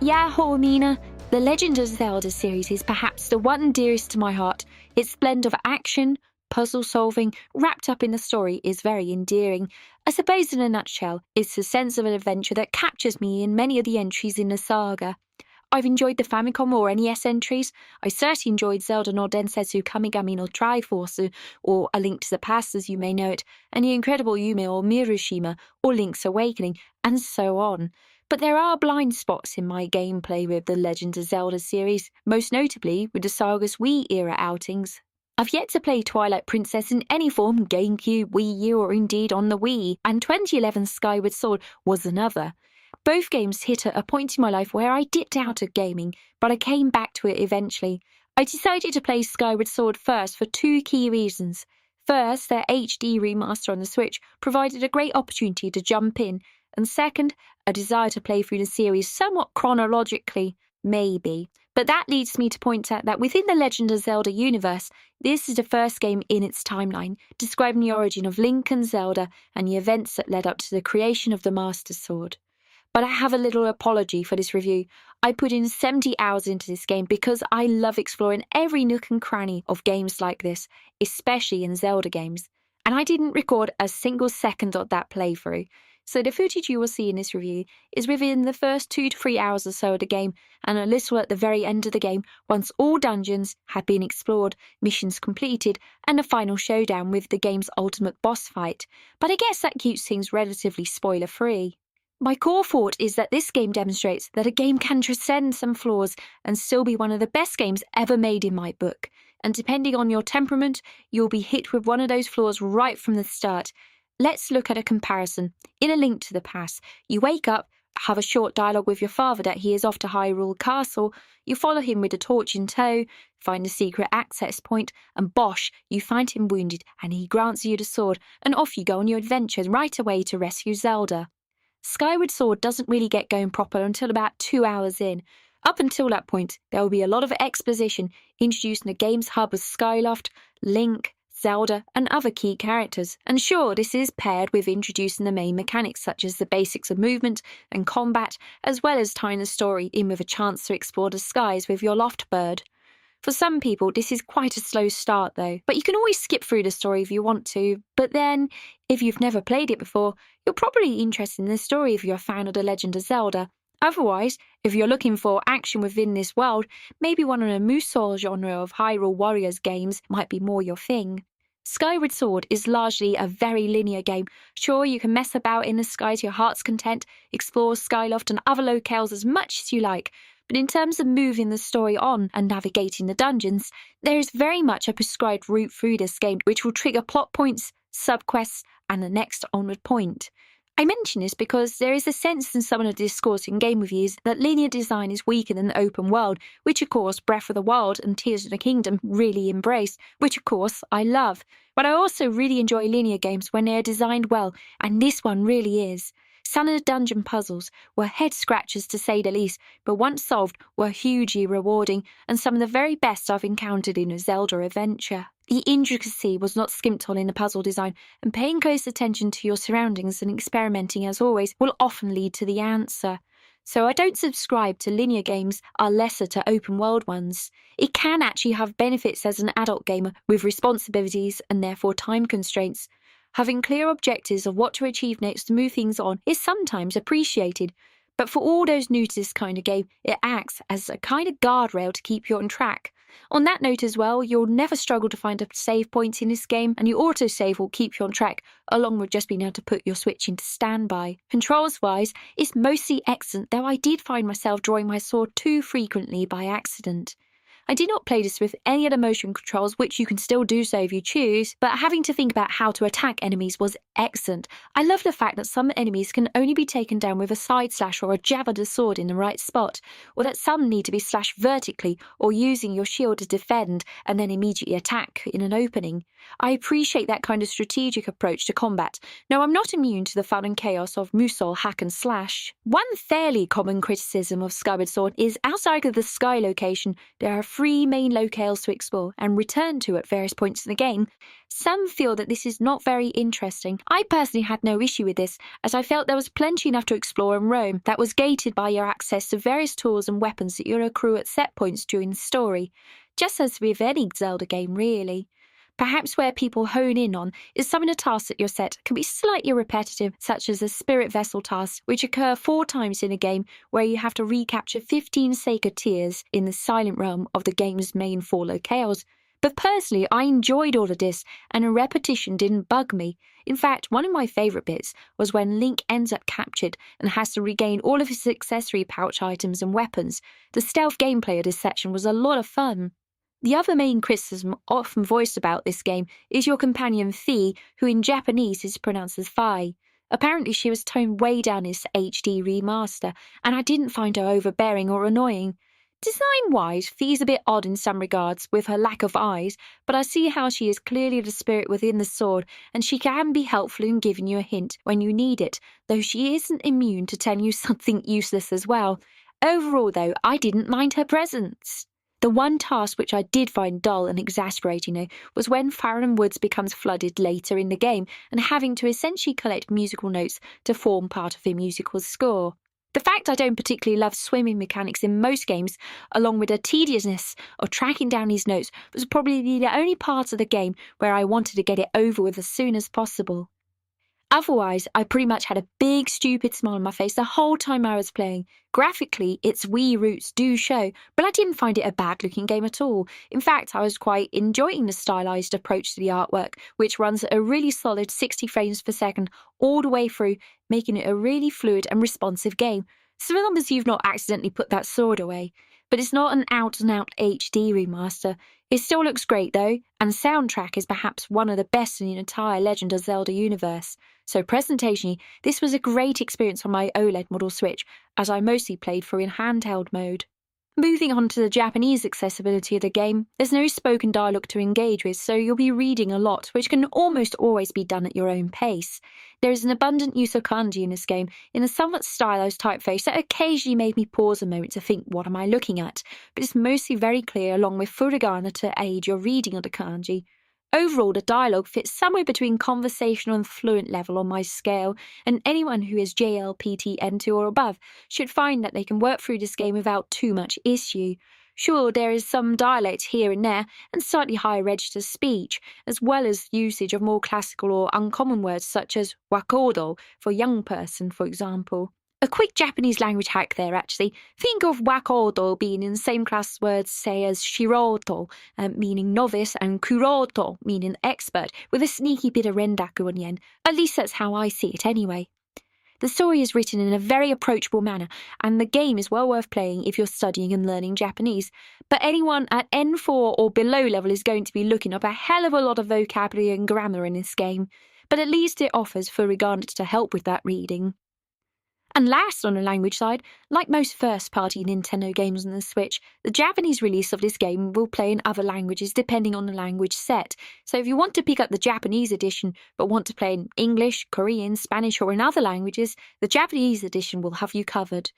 Yahoo, Mina! The Legend of Zelda series is perhaps the one dearest to my heart. Its blend of action, puzzle solving, wrapped up in the story is very endearing. I suppose in a nutshell, it's the sense of an adventure that captures me in many of the entries in the saga. I've enjoyed the Famicom or NES entries. I certainly enjoyed Zelda no Densetsu Kamigami no Triforce, or A Link to the Past as you may know it, and the incredible Yume or Mirushima, or Link's Awakening, and so on. But there are blind spots in my gameplay with the Legend of Zelda series, most notably with the saga's Wii-era outings. I've yet to play Twilight Princess in any form, GameCube, Wii U, or indeed on the Wii, and 2011's Skyward Sword was another. Both games hit at a point in my life where I dipped out of gaming, but I came back to it eventually. I decided to play Skyward Sword first for two key reasons. First, their HD remaster on the Switch provided a great opportunity to jump in, and second, a desire to play through the series somewhat chronologically, maybe. But that leads me to point out that within the Legend of Zelda universe, this is the first game in its timeline, describing the origin of Link and Zelda and the events that led up to the creation of the Master Sword. But I have a little apology for this review. I put in 70 hours into this game because I love exploring every nook and cranny of games like this, especially in Zelda games. And I didn't record a single second of that playthrough. So the footage you will see in this review is within the first 2 to 3 hours or so of the game, and a little at the very end of the game once all dungeons had been explored, missions completed, and a final showdown with the game's ultimate boss fight. But I guess that keeps things relatively spoiler-free. My core thought is that this game demonstrates that a game can transcend some flaws and still be one of the best games ever made in my book. And depending on your temperament, you'll be hit with one of those flaws right from the start. Let's look at a comparison. In A Link to the Past, you wake up, have a short dialogue with your father that he is off to Hyrule Castle, you follow him with a torch in tow, find a secret access point, and bosh, you find him wounded and he grants you the sword, and off you go on your adventure right away to rescue Zelda. Skyward Sword doesn't really get going proper until about 2 hours in. Up until that point, there will be a lot of exposition introducing the game's hub of Skyloft, Link, Zelda, and other key characters. And sure, this is paired with introducing the main mechanics such as the basics of movement and combat, as well as tying the story in with a chance to explore the skies with your loft bird. For some people, this is quite a slow start though, but you can always skip through the story if you want to. But then, if you've never played it before, you're probably interested in the story if you're a fan of The Legend of Zelda. Otherwise, if you're looking for action within this world, maybe one of the Musou genre of Hyrule Warriors games might be more your thing. Skyward Sword is largely a very linear game. Sure, you can mess about in the sky to your heart's content, explore Skyloft and other locales as much as you like, but in terms of moving the story on and navigating the dungeons, there is very much a prescribed route through this game which will trigger plot points, subquests, and the next onward point. I mention this because there is a sense in some of the discourse in game reviews that linear design is weaker than the open world, which of course Breath of the Wild and Tears of the Kingdom really embrace, which of course I love. But I also really enjoy linear games when they are designed well, and this one really is. Some of the dungeon puzzles were head-scratchers to say the least, but once solved were hugely rewarding and some of the very best I've encountered in a Zelda adventure. The intricacy was not skimped on in the puzzle design, and paying close attention to your surroundings and experimenting as always will often lead to the answer. So I don't subscribe to linear games are lesser to open world ones. It can actually have benefits as an adult gamer with responsibilities and therefore time constraints. Having clear objectives of what to achieve next to move things on is sometimes appreciated, but for all those new to this kind of game, it acts as a kind of guardrail to keep you on track. On that note as well, you'll never struggle to find a save point in this game, and your autosave will keep you on track, along with just being able to put your Switch into standby. Controls-wise, it's mostly excellent, though I did find myself drawing my sword too frequently by accident. I did not play this with any of the motion controls, which you can still do so if you choose, but having to think about how to attack enemies was excellent. I love the fact that some enemies can only be taken down with a side slash or a jab of the sword in the right spot, or that some need to be slashed vertically or using your shield to defend and then immediately attack in an opening. I appreciate that kind of strategic approach to combat. No, I'm not immune to the fun and chaos of Musou hack and slash. One fairly common criticism of Skyward Sword is outside of the sky location, there are 3 main locales to explore and return to at various points in the game. Some feel that this is not very interesting. I personally had no issue with this, as I felt there was plenty enough to explore and roam that was gated by your access to various tools and weapons that you'll accrue at set points during the story, just as with any Zelda game really. Perhaps where people hone in on is some of the tasks that you're set can be slightly repetitive, such as the Spirit Vessel tasks, which occur 4 times in a game where you have to recapture 15 sacred tears in the Silent Realm of the game's main 4 locales. But personally, I enjoyed all of this, and a repetition didn't bug me. In fact, one of my favourite bits was when Link ends up captured and has to regain all of his accessory pouch items and weapons. The stealth gameplay of this section was a lot of fun. The other main criticism often voiced about this game is your companion Fi, who in Japanese is pronounced as Fi. Apparently she was toned way down in this HD remaster, and I didn't find her overbearing or annoying. Design-wise, Fi's a bit odd in some regards, with her lack of eyes, but I see how she is clearly the spirit within the sword, and she can be helpful in giving you a hint when you need it, though she isn't immune to telling you something useless as well. Overall, though, I didn't mind her presence. The one task which I did find dull and exasperating, though, was when Farron Woods becomes flooded later in the game and having to essentially collect musical notes to form part of a musical score. The fact I don't particularly love swimming mechanics in most games, along with the tediousness of tracking down these notes, was probably the only part of the game where I wanted to get it over with as soon as possible. Otherwise, I pretty much had a big stupid smile on my face the whole time I was playing. Graphically, its Wii roots do show, but I didn't find it a bad-looking game at all. In fact, I was quite enjoying the stylised approach to the artwork, which runs at a really solid 60 frames per second all the way through, making it a really fluid and responsive game, so long as you've not accidentally put that sword away. But it's not an out-and-out HD remaster. It still looks great though, and the soundtrack is perhaps one of the best in the entire Legend of Zelda universe. So presentationally, this was a great experience on my OLED model Switch, as I mostly played through in handheld mode. Moving on to the Japanese accessibility of the game, there's no spoken dialogue to engage with, so you'll be reading a lot, which can almost always be done at your own pace. There is an abundant use of kanji in this game, in a somewhat stylized typeface that occasionally made me pause a moment to think, what am I looking at? But it's mostly very clear, along with furigana to aid your reading of the kanji. Overall, the dialogue fits somewhere between conversational and fluent level on my scale, and anyone who is JLPT N2 or above should find that they can work through this game without too much issue. Sure, there is some dialect here and there, and slightly higher register speech, as well as usage of more classical or uncommon words such as wakodo for young person, for example. A quick Japanese language hack there, actually. Think of wakodo being in the same class words, say, as shiroto, meaning novice, and kuroto, meaning expert, with a sneaky bit of rendaku on the end. At least that's how I see it anyway. The story is written in a very approachable manner, and the game is well worth playing if you're studying and learning Japanese. But anyone at N4 or below level is going to be looking up a hell of a lot of vocabulary and grammar in this game. But at least it offers furigana to help with that reading. And last on the language side, like most first-party Nintendo games on the Switch, the Japanese release of this game will play in other languages depending on the language set. So if you want to pick up the Japanese edition but want to play in English, Korean, Spanish or in other languages, the Japanese edition will have you covered.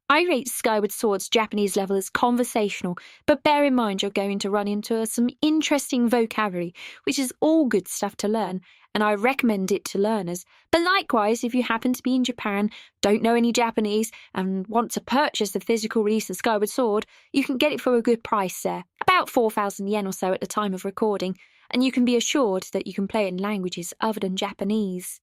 I rate Skyward Sword's Japanese level as conversational, but bear in mind you're going to run into some interesting vocabulary, which is all good stuff to learn, and I recommend it to learners. But likewise, if you happen to be in Japan, don't know any Japanese, and want to purchase the physical release of Skyward Sword, you can get it for a good price there, about 4,000 yen or so at the time of recording, and you can be assured that you can play it in languages other than Japanese.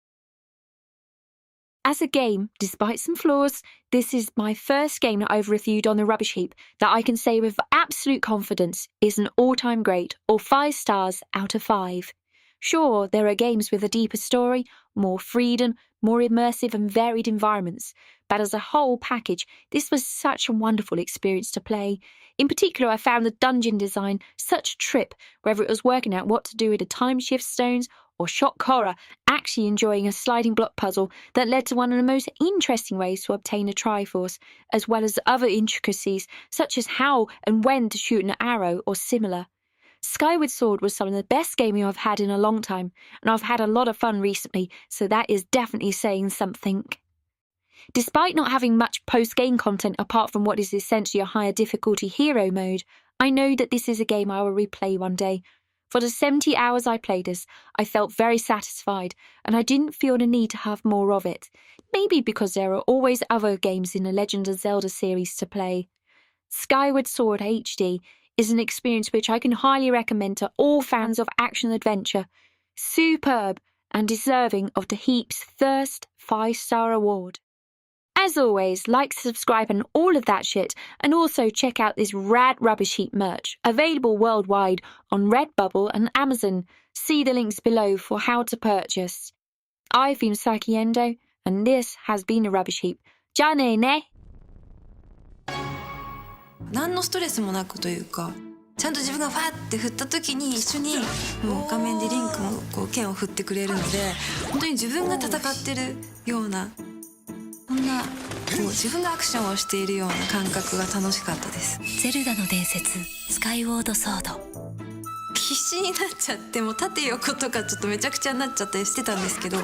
As a game, despite some flaws, this is my first game that I've reviewed on the Rubbish Heap that I can say with absolute confidence is an all-time great, or 5 stars out of 5. Sure, there are games with a deeper story, more freedom, more immersive and varied environments, but as a whole package, this was such a wonderful experience to play. In particular, I found the dungeon design such a trip, whether it was working out what to do with the time shift stones or shock horror, actually enjoying a sliding block puzzle that led to one of the most interesting ways to obtain a Triforce, as well as other intricacies such as how and when to shoot an arrow or similar. Skyward Sword was some of the best gaming I've had in a long time, and I've had a lot of fun recently, so that is definitely saying something. Despite not having much post-game content apart from what is essentially a higher difficulty hero mode, I know that this is a game I will replay one day. For the 70 hours I played this, I felt very satisfied, and I didn't feel the need to have more of it. Maybe because there are always other games in the Legend of Zelda series to play. Skyward Sword HD is an experience which I can highly recommend to all fans of action-adventure. Superb and deserving of the Heap's first 5-star award. As always, like, subscribe and all of that shit, and also check out this rad Rubbish Heap merch, available worldwide on Redbubble and Amazon. See the links below for how to purchase. I've been Saki Endo, and this has been a Rubbish Heap. じゃあね。何のストレスもなくというか、ちゃんと自分がファーって振った時に一緒にもう画面でリンクもこう剣を振ってくれるので、本当に自分が戦ってるような、こんなこう自分がアクションをしているような感覚が楽しかったです。ゼルダの伝説スカイウォードソード。必死になっちゃってもう縦横とかちょっとめちゃくちゃになっちゃったりしてたんですけど、